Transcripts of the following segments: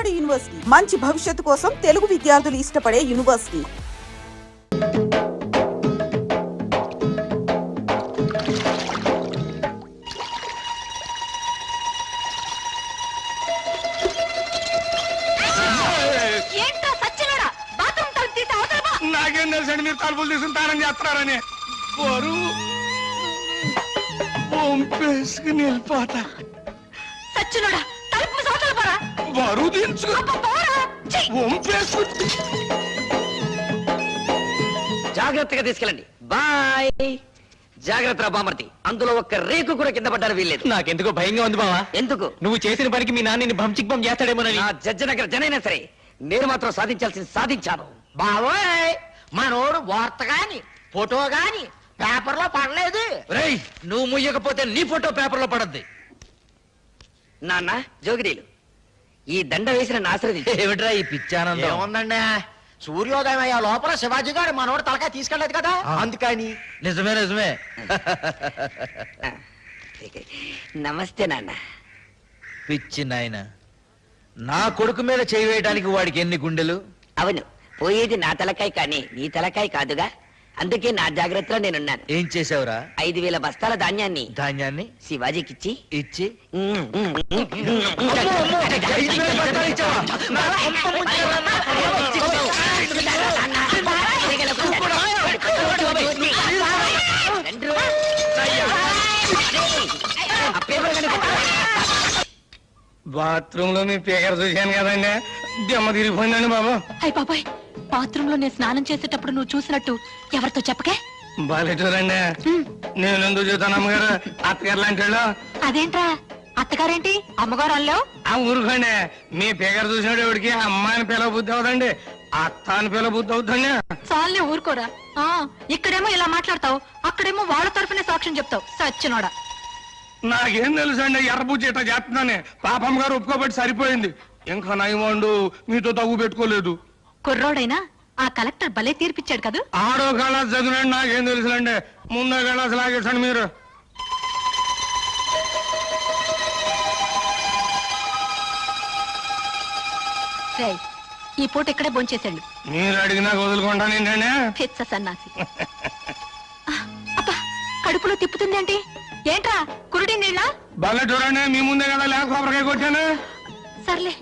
నాడు యూనివర్సిటీ మంచి భవిష్యత్తు కోసం తెలుగు విద్యార్థులు ఇష్టపడే యూనివర్సిటీ. నాకేం తెలుసండి మీరు తలుపులు తీసుకుంటారని చేస్తున్నారని వంపేసుకుని వెళ్ళిపోతా. సచ్చినోడా తలుపు సోతలు పోరా. బరువు దించు జాగ్రత్తగా తీసుకెళ్ళండి. బాయ్. జాగ్రత్త బామర్తి, అందులో ఒక్క రేకు కూడా కింద పడ్డారు వీల్లేదు. నాకెందుకో భయంగా ఉంది బావా. ఎందుకు? నువ్వు చేసిన పనికి మీ నాన్నని బంచిక్ బం చేస్తాడేమోనని. నా జడ్జనగర జనైనా సరే నేను మాత్రం సాధించాల్సింది సాధించాను. బావోయ్, మనోడు వార్త గాని ఫోటో గాని పేపర్ లో పడలేదు. రేయ్, నువ్వు ముయ్యకపోతే నీ ఫోటో పేపర్ లో పడద్ది. నాన్న జోగిరీలు, ఈ దండ వేసిన ఆశ్రది ఏమిట్రా ఈ పిచ్చానందం? ఏముందండి, సూర్యోదయం అయ్యే లోపల శివాజీ గారు మనోడు తలకాయ తీసుకెళ్లేదు కదా, అందుకని. నిజమే నిజమే. నమస్తే నాన్న. పిచ్చి నాయన, నా కొడుకు మీద చేయి వేయడానికి వాడికి ఎన్ని గుండెలు? అవును, పోయేది నా తలకాయ కానీ నీ తలకాయ కాదుగా, అందుకే నా జాగ్రత్తలో నేనున్నాను. ఏం చేసావురా? 5,000 బస్తాల ధాన్యాన్ని శివాజీకిచ్చి ఇచ్చి బాత్రూమ్ లో మీ పేకర చూశాను కదండి, దెమ్మ తిరిగిపోయిందండి బాబు. అయ్య బాబాయ్, బాత్రూమ్ లో నేను స్నానం చేసేటప్పుడు నువ్వు చూసినట్టు ఎవరితో చెప్పకే. బాలేటూరండి, నేను ఎందుకు చూస్తాను అమ్మగారు, అత్తగారు లాంటి వాళ్ళు. అదేంట్రా అత్తగారేంటి అమ్మగారు అల్లావు? ఆ ఊరుకోండి, మీ పేకర చూసినట్టు ఎవడికి అమ్మాయిని పిల్ల బుద్ధి అవుతండి, అత్త అని పిల్ల బుద్ధి అవుతుంది. చాలే ఊరుకోరా. ఇక్కడేమో ఇలా మాట్లాడతావు, అక్కడేమో వాళ్ళ తరఫునే సాక్ష్యం చెప్తావు. సచ్చినోడా. నాకేం తెలుసు అండి, ఎర్రబుజ్జి ఇట్లా చేస్తున్నానే, పాపం గారు ఒప్పుకోబట్టి సరిపోయింది. ఇంకా నయమండు మీతో తగ్గు పెట్టుకోలేదు. కుర్రోడైనా ఆ కలెక్టర్ భలే తీర్పిచ్చాడు కదా. ఆడో కళాస్ చదివినండి, నాకేం తెలుసులండి, ముందో కళాస్ లాగేసండి మీరు. ఈ పూట ఇక్కడే భోంచేసాడు. మీరు అడిగినా వదులుకుంటాను ఏంటండి. పిచ్చ సన్నాసి. అబ్బా, కడుపులో తిప్పుతుందేంటి? ఏంట్రా కురుడి నీళ్ళ? భలే చూడండి, మీ ముందే కదా లేక కొబ్బరికాయ కొట్టాను. సర్లే.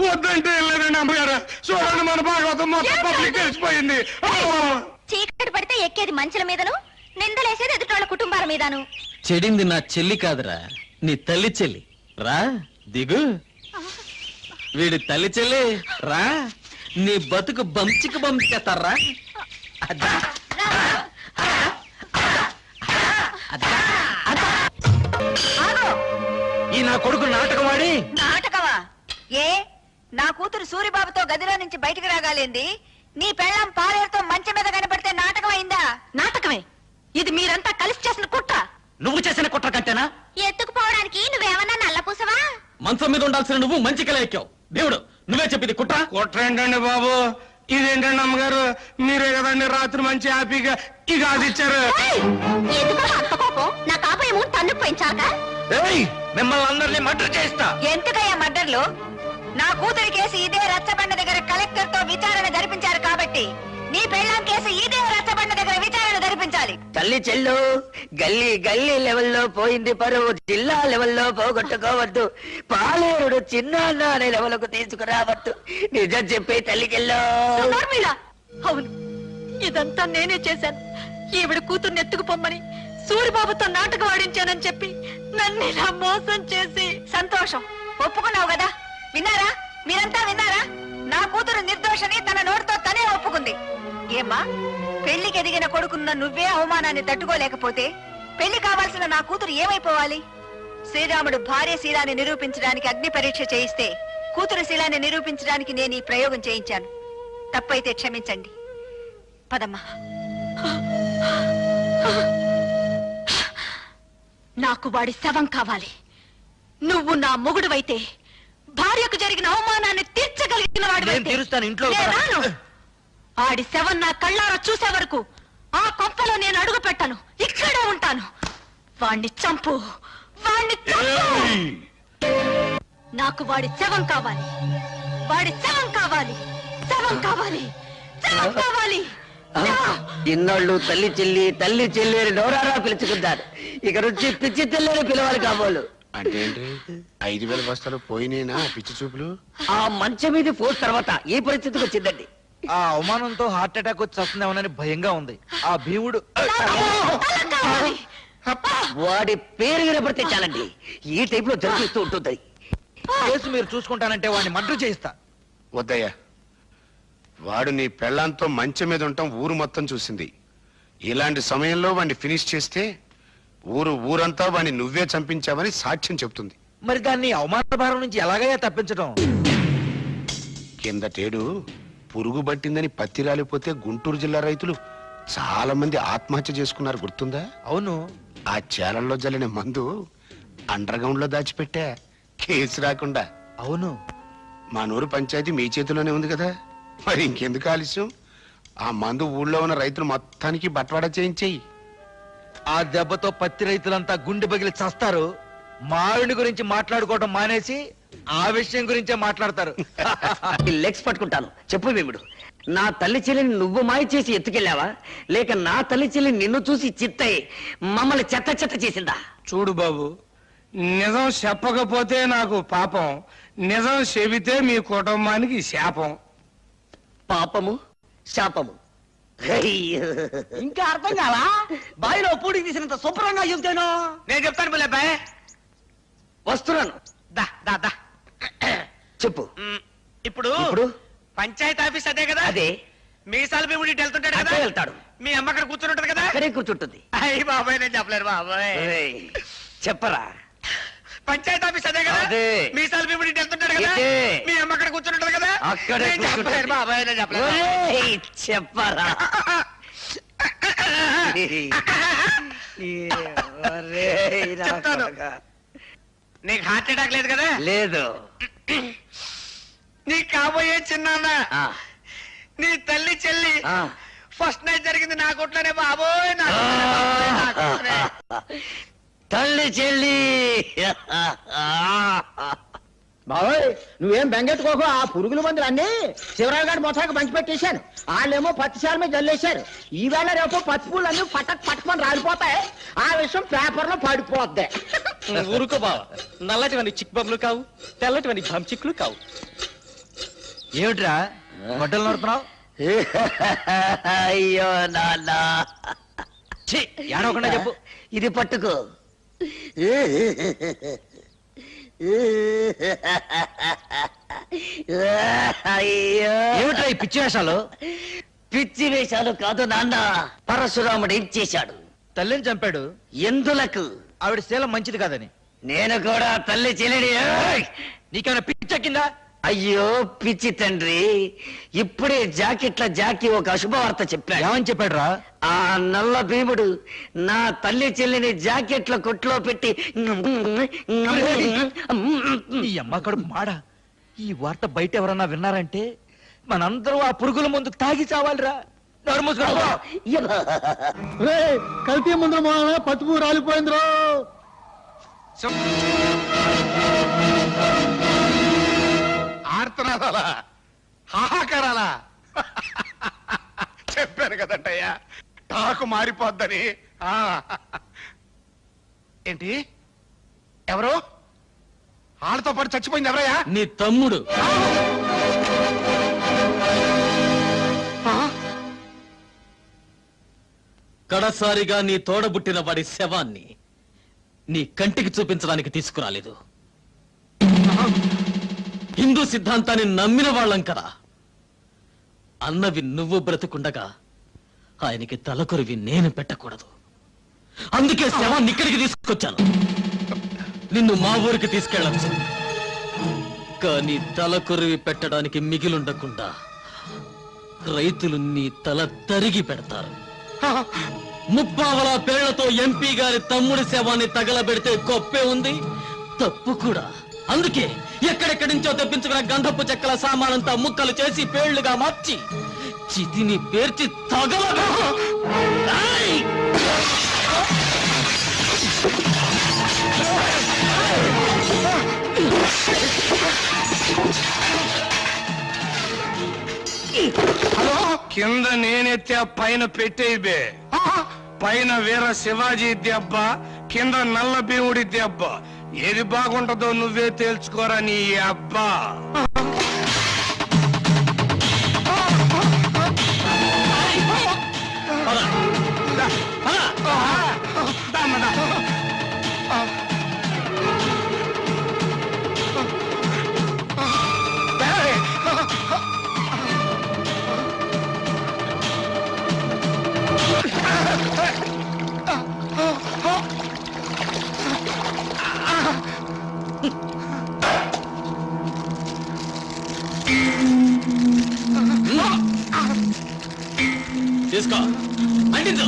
వద్దంటే వెళ్ళలేదండి అమ్మగారు, చూడండి మన భాగవతం మొత్తం పబ్లిక్ తెలిసిపోయింది. చీకటి పడితే ఎక్కేది మంచుల మీదను, నిందలేసేది ఎదుటోళ్ళ కుటుంబాల మీదను. చెడింది నా చెల్లి కాదురా, నీ తల్లి చెల్లి. రా దిగు. వీడి తల్లి చెల్లి రా, నీ బతుకు బంచికి బంచేస్తారా. ఈ నా కొడుకు నాటకవాడి. నాటకమా? ఏ నా కూతురు సూరిబాబుతో గదిలో నుంచి బయటకు రాగాలింది, నీ పెళ్ళం పాలేరుతో మంచం మీద కనపడితే నాటకం అయిందా? నాటకమే. ఇది మీరంతా కలిసి చేసిన కుట్ర. నువ్వు చేసిన కుట్ర కంటేనా? ఎత్తుకుపోవడానికి నువ్వేమన్నా నల్లపూసవా? మంచం మీద ఉండాల్సిన నువ్వు మంచికలా ఎక్కావు. దేవుడు, నువ్వే చెప్పింది కుట్ర. కుట్ర ఏంటండి బాబు, ఇదేంటండి అమ్మగారు, మీరే కదండి రాత్రి మంచి హ్యాపీగా ఇక అది ఇచ్చారు. నా కాపేమో తన్ను పెంచాక మిమ్మల్ని అందరినీ మర్డర్ చేస్తా. ఎందుకయ్యా మర్డర్లు? నా కూతురి కేసు ఇదే రచ్చబండ దగ్గర కలెక్టర్ తో విచారణ జరిపించారు కాబట్టి నీ పెళ్ళాం కేసు ఇదే రచ్చబండ దగ్గర విచారణ జరిపించాలి. తల్లి చెల్లు, గల్లీ గల్లీ లెవెల్లో పోయింది పరువు, జిల్లా లెవెల్లో పోగొట్టుకోవద్దు, పాలేరుడు చిన్న అనే లెవెల్కు తీసుకురావద్దు. నిజం చెప్పే తల్లి చెల్లో. అవును, ఇదంతా నేనే చేశాను. ఈవిడ కూతుర్ని ఎత్తుకుపోమ్మని సూరిబాబుతో నాటకం ఆడించానని చెప్పి నన్ను ఇలా మోసం చేసి. సంతోషం, ఒప్పుకున్నావు కదా. విన్నారా, మీరంతా విన్నారా? నా కూతురు నిర్దోషని తన నోటితో తనే ఒప్పుకుంది. ఏమ్మా, పెళ్లికి ఎదిగిన కొడుకున్న నువ్వే అవమానాన్ని తట్టుకోలేకపోతే పెళ్లి కావాల్సిన నా కూతురు ఏమైపోవాలి? శ్రీరాముడు భార్య శీలాన్ని నిరూపించడానికి అగ్ని పరీక్ష చేయిస్తే కూతురు శీలాన్ని నిరూపించడానికి నేను ఈ ప్రయోగం చేయించాను. తప్పైతే క్షమించండి. పదమ్మా. నాకు వాడి శవం కావాలి. నువ్వు నా మొగుడువైతే భార్యకు జరిగిన అవమానాన్ని తీర్చగలిగిన వాడు. ఆడి శవం నా కళ్ళారా చూసే వరకు ఆ కొంపలో నేను అడుగు పెట్టను, ఇక్కడే ఉంటాను. వాణ్ణి చంపు, వాణ్ణి చంపు. నాకు వాడి శవం కావాలి, వాడి శవం కావాలి, శవం కావాలి, శవం కావాలి. ఇన్నాళ్ళు తల్లి చెల్లి అని నోరారా పిలుచుకుంటారు. ఇక నుంచి పిచ్చి తెల్లని పిలవాలి కాబోలు. అంటే ఏంటి 5,000 బస్తాలు పోయినేనా పిచ్చి చూపులు? ఆ మంచం మీద పోస్ తర్వాత ఈ పరిస్థితికి వచ్చిందండి. ఆ అవమానంతో హార్ట్ అటాక్ వచ్చి వస్తుందేమోనని భయంగా ఉంది. ఆ భీముడు కావాలి. వాడి పేరు వినపడితే చాలండి ఈ టైప్ లో జరిగిస్తూ ఉంటుంది. కేసు మీరు చూసుకుంటానంటే వాడిని మర్డర్ చేయిస్తా. వద్దయ్యా, వాడు నీ పెళ్ళాంతో మంచం మీద ఉండటం ఊరు మొత్తం చూసింది. ఇలాంటి సమయంలో వాడిని ఫినిష్ చేస్తే ఊరంతా వాడిని నువ్వే చంపించావని సాక్ష్యం చెప్తుంది. మరి దాన్ని అవమాన భారం నుంచి ఎలాగయ్యా తప్పించడం? కిందటేడు పురుగు పట్టిందని పత్తి రాలిపోతే గుంటూరు జిల్లా రైతులు చాలా మంది ఆత్మహత్య చేసుకున్నారు, గుర్తుందా? అవును. ఆ చేలల్లో జల్లిన మందు అండర్ గ్రౌండ్ లో దాచిపెట్టా, కేసు రాకుండా. అవును. మా నూరు పంచాయతీ మీ చేతిలోనే ఉంది కదా, మరి ఇంకెందుకు ఆలస్యం? ఆ మందు ఊళ్ళో ఉన్న రైతులు మొత్తానికి బట్వాడా చేయించేయి. ఆ దెబ్బతో పత్తి రైతులంతా గుండె పగిలి చస్తారు. మావిడి గురించి మాట్లాడుకోవడం మానేసి ఆ విషయం గురించే మాట్లాడతారు. లెగ్స్ పట్టుకుంటాను. చెప్పు భీముడు, నా తల్లి చెల్లిని నువ్వు మాయ చేసి ఎత్తుకెళ్ళావా, లేక నా తల్లి చెల్లి నిన్ను చూసి చిత్తయి మమ్మల్ని చెత్త చెత్త చేసిందా? చూడు బాబు, నిజం చెప్పకపోతే నాకు పాపం, నిజం చెబితే మీ కుటుంబానికి శాపం. పాపము శాపము. ఇంకా అర్థం కాలా? బావిలో పూడికి తీసినంత శుభ్రంగా చెబుతాను. నేను చెప్తాను పిల్లబాయ్. వస్తున్నాను. దా దా దా. చెప్పు. ఇప్పుడు ఇప్పుడు పంచాయతీ ఆఫీస్ అదే కదా? అదే. మీసాల భీముడి ఇటు వెళ్తుంటాడు కదా? అక్కడే వెళ్తాడు. మీ అమ్మ అక్కడ కూర్చుని ఉంటది కదా? అక్కడే కూర్చుంటుంది. అయ్యి బాబాయ్, నేను చెప్పలేరు బాబాయ్. ఏయ్, చెప్పరా. పంచాయతీ ఆఫీస్ అదే కదా? అదే. మీసాల భీముడి ఇటు వెళ్తుంటాడు కదా? ఇదే. మీ అమ్మ అక్కడ కూర్చుని ఉంటది కదా? అక్కడే నేను కూర్చుంటుంది. చెప్పలేరు బాబాయ్, నేను చెప్పలేరు. ఒరేయ్, చెప్పరా. ఒరేయ్, నా చెప్తాను. కొడకా. నీకు హార్ట్ అటాక్ లేదు కదా? లేదు. నీకు కాబోయే చిన్నాన్న, ఆ, నీ తల్లి చెల్లి ఆ. ఫస్ట్ నైట్ జరిగింది నా కొట్లోనే బాబోయ్, నా కొట్లోనే బాబోయ్, నా కొట్లోనే. తల్లి చెల్లి. బాబోయ్ నువ్వేం బెంగెట్టుకోకు. ఆ పురుగుల మందులు అన్ని శివరావు గారి మొత్తానికి పంచి పెట్టేశాను. వాళ్ళేమో పత్తిశాల మీద జల్లేశారు. ఈవేళ రేపు పత్తి పూలు అన్ని పట్టమని రాలిపోతాయి. ఆ విషయం పేపర్ లో పడిపోద్ది. ఊరుకో బావ, నల్లటివని చిక్ బొమ్మలు కావు, తెల్లటివని చిక్కులు కావు. ఏమిట్రా గొడ్డలు నడుపుతున్నావు? అయ్యో నాన్న, ఏడవకుండా చెప్పు. ఇది పట్టుకో. అయ్యో, ఏమిట్రా ఈ పిచ్చి వేషాలు? పిచ్చి వేషాలు కాదు నాన్న. పరశురాముడు ఏం చేశాడు? తల్లిని చంపాడు. ఎందులకు? ఆవిడ శీలం మంచిది కాదని. నేను కూడా తల్లి చెల్లిని. నీకేమైనా పిచ్చెక్కిందా? అయ్యో పిచ్చి తండ్రి, ఇప్పుడే జాకీ ఒక అశుభవార్త చెప్పాడు. ఏమని చెప్పాడు రా? ఆ నల్ల భీముడు నా తల్లి చెల్లిని జాకెట్ల కొట్లో పెట్టి ఈ అమ్మ కడుపు మాడ. ఈ వార్త బయట ఎవరన్నా విన్నారంటే మనందరూ ఆ పురుగుల ముందు తాగి చావాలిరా. నోరు మూసుకో. కల్తీ ముందు పత్తి పువ్వు రాలిపోయిందిరో. ఆర్తనాదాలా, హాహాకారాలా? చెప్పాను కదంటయ్యా, టాకు మారిపోద్దని. ఆ. ఏంటి? ఎవరు? వాళ్ళతో పాటు చచ్చిపోయింది ఎవరయ్యా? నీ తమ్ముడు. కడసారిగా నీ తోడబుట్టిన వాడి శవాన్ని నీ కంటికి చూపించడానికి తీసుకురాలేదు. హిందూ సిద్ధాంతాన్ని నమ్మిన వాళ్ళం కదా. అన్నవి నువ్వు బ్రతుకుండగా ఆయనకి తలకొరివి నేను పెట్టకూడదు. అందుకే శవాన్ని ఇక్కడికి తీసుకొచ్చాను. నిన్ను మా ఊరికి తీసుకెళ్ళచ్చు, కానీ తలకొరివి పెట్టడానికి మిగిలుండకుండా రైతులు నీ తల తరిగి పెడతారు. ముప్పావలా పేళ్లతో ఎంపీ గారి తమ్ముడి శవాన్ని తగలబెడితే గొప్పే ఉంది, తప్పు కూడా. అందుకే ఎక్కడెక్కడి నుంచో తెప్పించుకున్న గంధపు చెక్కల సామానంతా ముక్కలు చేసి పేళ్లుగా మార్చి చితిని పేర్చి తగలబెట్టు. కింద నేనెత్తే పైన పెట్టేబే. పైన వీర శివాజీ దెబ్బ, కింద నల్ల భీముడి దెబ్బ. ఏది బాగుంటుందో నువ్వే తేల్చుకోరా నీ అబ్బా. తీసుకో, అంటించు.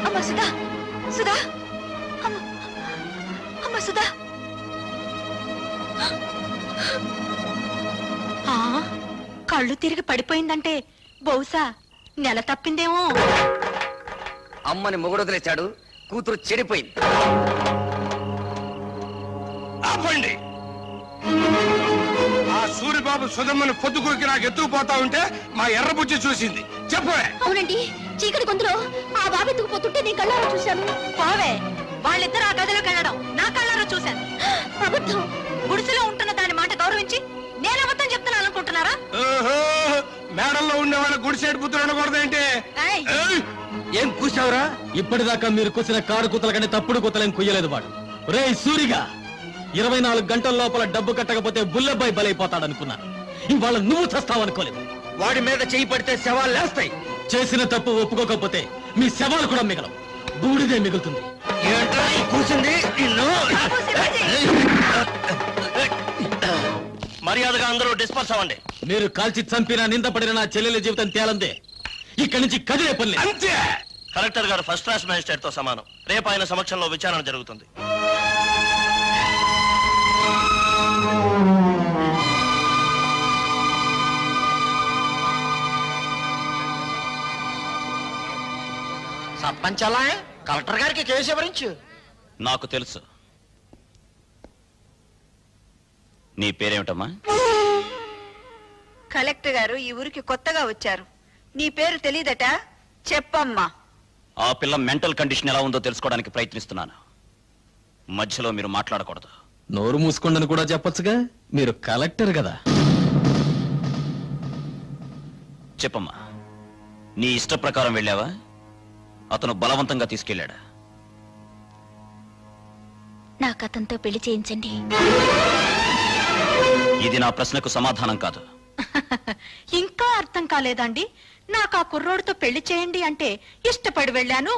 అమ్మ సుధా, సుధా, అమ్మ సుధా. కళ్ళు తిరిగి పడిపోయిందంటే బహుశా నెల తప్పిందేమో. అమ్మని మొగుడొదిలేశాడు, కూతురు చెడిపోయింది. ఆపండి. ఆ సూరిబాబు సుధమ్మని పొద్దుకోకి నాకు ఎత్తుకుపోతా ఉంటే మా ఎర్రబుజ్జి చూసింది. చెప్పవే. అవునండి, చీకటి గొంతులో ఆ బాబు ఎత్తుకుపోతుంటే నేను కళ్ళారా చూశాను. బావే, వాళ్ళిద్దరు ఆ గదిలోకి వెళ్ళడం నా కళ్ళారా చూశాను. అబద్ధం. గుడిసెలో ఉంటున్న దాని మాట గౌరవించి నేను అబద్ధం చెప్తున్నాను అనుకుంటున్నారా? మేడల్లో ఉండే వాళ్ళ గుడిసేడు పుత్రులు ఉండకూడదేంటి? ఏం కూసావురా? ఇప్పటిదాకా మీరు కూసిన కారు కూతల కంటే తప్పుడు కూతలేం కుయ్యలేదు వాడు. రే సూరిగా, 24 గంటల లోపల డబ్బు కట్టకపోతే బుల్లబ్బాయి బలైపోతాడనుకున్నాను. ఇవాళ నువ్వు చస్తావనుకోలేదు. వాడి మీద చేయి పడితే శవాలు లేస్తాయి. చేసిన తప్పు ఒప్పుకోకపోతే మీ శవాలు కూడా మిగలవు, బూడిదే మిగులుతుంది. ఏంట్రా ఈ కూసింది నిన్ను? మర్యాదగా అందరూ డిస్పర్స్ అవ్వండి. మీరు కాల్చి చంపిన నిందపడిన నా చెల్లెలి జీవితం తేలందే. ఇక్కడి నుంచి కదిలే పని లేదు. అంతే. కలెక్టర్ గారు ఫస్ట్ క్లాస్ మ్యాజిస్ట్రేట్ తో సమానం. రేపు ఆయన సమక్షంలో విచారణ జరుగుతుంది. సర్పంచ్ అలా కలెక్టర్ గారికి కేసు ఎవరించు. నాకు తెలుసు. నీ పేరేమిటమ్మా? కలెక్టర్ గారు ఈ ఊరికి కొత్తగా వచ్చారు. నీ పేరు తెలీదట? చెప్పమ్మా. ఆ పిల్ల మెంటల్ కండిషన్ ఎలా ఉందో తెలుసుకోవడానికి ప్రయత్నిస్తున్నాను. మధ్యలో మీరు మాట్లాడకూడదు. నోరు మూసుకోండని కూడా చెప్పొచ్చుగా, మీరు కలెక్టర్ కదా. చెప్పమ్మా, నీ ఇష్ట ప్రకారం వెళ్ళావా? అతను బలవంతంగా తీసుకెళ్ళాడా? నాకు అతనితో పెళ్లి చేయించండి. ఇది నా ప్రశ్నకు సమాధానం కాదు. ఇంకా అర్థం కాలేదండి? నాకు ఆ కుర్రోడితో పెళ్లి చేయండి అంటే ఇష్టపడి వెళ్ళాను,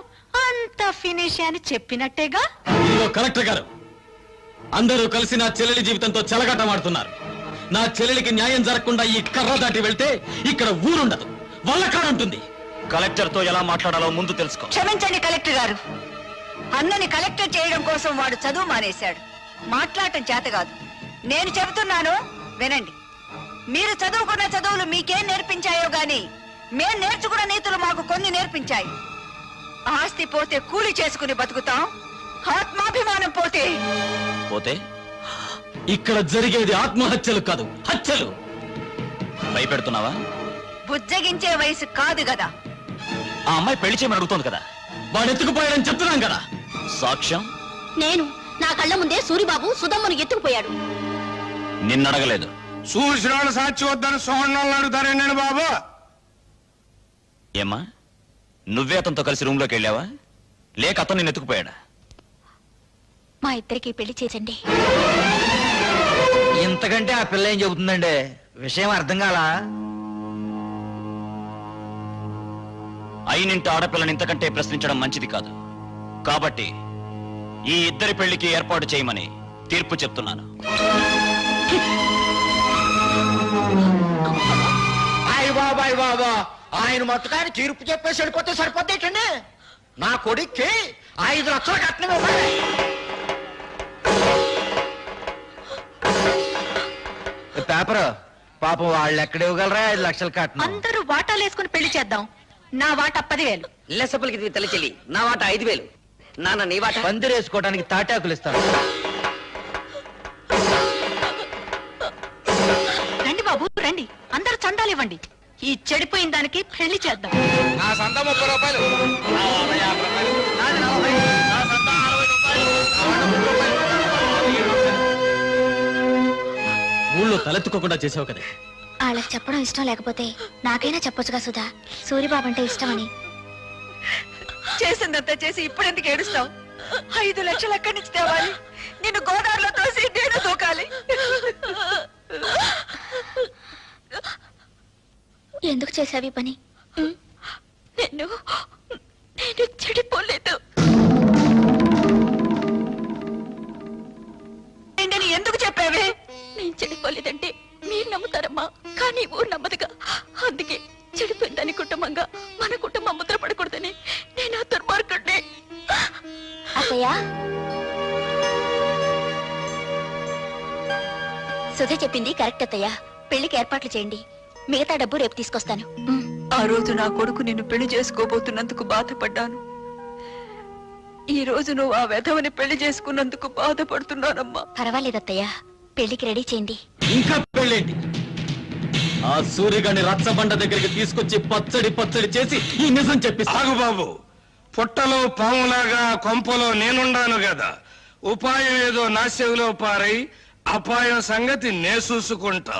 అంత ఫినిష్ అని చెప్పినట్టేగా. ఇదిగో కలెక్టర్ గారు, అందరూ కలిసి నా చెల్లెలి జీవితంతో చెలగాటమాడుతున్నారు. నా చెల్లెలికి న్యాయం జరగకుండా ఈ కర్ర దాటి వెళ్తే ఇక్కడ ఊరుండదు, వల్లకాడుంటుంది. కలెక్టర్ తో ఎలా మాట్లాడాలో ముందు తెలుసుకో. క్షమించండి కలెక్టర్ గారు, అన్నని కలెక్టర్ చేయడం కోసం వాడు చదువు మానేశాడు. మాట్లాడటం చేత కాదు. నేను చెబుతున్నాను వినండి. మీరు చదువుకున్న చదువులు మీకేం నేర్పించాయో గాని మేం నేర్చుకున్న నీతులు మాకు కొన్ని నేర్పించాయి. ఆస్తి పోతే కూలి చేసుకుని బతుకుతాం, ఆత్మాభిమానం పోతే పోతే ఇక్కడ జరిగేది ఆత్మహత్యలు కాదు, హత్యలు. భయపెడుతున్నావా? బుజ్జగించే వయసు కాదు కదా. ఆ అమ్మాయి పెళ్లి చేయమని అడుగుతోంది కదా. వాడు ఎత్తుకుపోయాడని చెప్తున్నాం కదా. సాక్ష్యం? నేను నా కళ్ళ ముందే సూరిబాబు సుధమ్మను ఎత్తుకుపోయాడు. నిన్నడగలేదు. చూసిన సాక్షి వద్దని సోహన్నాళ్ళు అడుగుతారేండి బాబు? ఏమ్మా, నువ్వే అతనితో కలిసి రూమ్ లోకి వెళ్ళావా, లేక అతను నిన్ను ఎత్తుకుపోయాడా? మా ఇద్దరికి పెళ్లి చేయండి. ఇంతకంటే ఆ పిల్ల ఏం చెబుతుందండి? విషయం అర్థం కాలా? అయినింటి ఆడపిల్లని ఇంతకంటే ప్రశ్నించడం మంచిది కాదు. కాబట్టి ఈ ఇద్దరి పెళ్లికి ఏర్పాటు చేయమని తీర్పు చెప్తున్నాను. అయ్య బాబాయ్ బాబా, ఆయన మొత్తం ఆయన తీర్పు చెప్పేసి వెళ్ళిపోతే సరిపోతేటండి. నా కొడుక్కి 5 లక్షలు కట్నం ఇవ్వాలి. పేపర్ పాపం వాళ్ళు ఎక్కడ ఇవ్వగలరా 5 లక్షలు కట్నం? అందరూ వాటాలు వేసుకుని పెళ్లి చేద్దాం. నా వాటా 10,000. లెసపలికి తల్లి చెల్లి, నా వాట 5,000. నాన్న నీ వాట? పందిరేసుకోవడానికి తాటాకులు ఇస్తాను. రండి బాబు రండి, అందరూ చందాలు ఇవ్వండి. ఈ చెడిపోయిన దానికి పెళ్లి చేద్దాం. నా సంత 30 రూపాయలు, నా వాట 50 రూపాయలు, నాది 40, నా సంత 60 రూపాయలు, నా వాట 30 రూపాయలు, నాది 7 రూపాయలు. ఊళ్ళో తలెత్తుకోకుండా చేసావు కదా. వాళ్ళకి చెప్పడం ఇష్టం లేకపోతే నాకైనా చెప్పొచ్చుగా సుధా, సూరిబాబు అంటే ఇష్టమని. చేసిందంతా చేసి ఇప్పుడెందుకు ఏడుస్తావు? 5 లక్షలు ఎక్కడి నుంచి తేవాలి? నిన్ను గోదావరిలో తోసి నేను దూకాలి. ఎందుకు చేసావి పని? నేను చెడిపోలేదు. ఏంటని ఎందుకు చెప్పావే? నేను చెడిపోలేదంటే మీరు నమ్ముతారమ్మా, కానీ ఊరు నమ్మదుగా. అందుకే చెడిపోయిందని కుటుంబంగా మన కుటుంబం ముద్ర పడకూడదని నేను ఆ దుర్మార్గుడిని. అత్తయ్య, సుధ చెప్పింది కరెక్ట్ అత్తయ్య. పెళ్లికి ఏర్పాట్లు చేయండి, మిగతా డబ్బు రేపు తీసుకొస్తాను. ఆ రోజు నా కొడుకు నిన్ను పెళ్లి చేసుకోబోతున్నందుకు బాధపడ్డాను. ఈ రోజు నువ్వు ఆ వెధవని పెళ్లి చేసుకున్నందుకు బాధపడుతున్నానమ్మా. పర్వాలేదు అత్తయ్య, పెళ్లికి రెడీ చేయండి. ఇంకా పెళ్ళేంటి? ఆ సూర్యగాని రచ్చబండ దగ్గరికి తీసుకొచ్చి పచ్చడి చేసి ఈ నిజం చెప్పిస్తా. ఆగు బాబు, పుట్టలో పాములాగా కొంపలో నేనుండాను కదా. ఉపాయం ఏదో నా చెవిలో పారై అపాయం సంగతి నే చూసుకుంటా.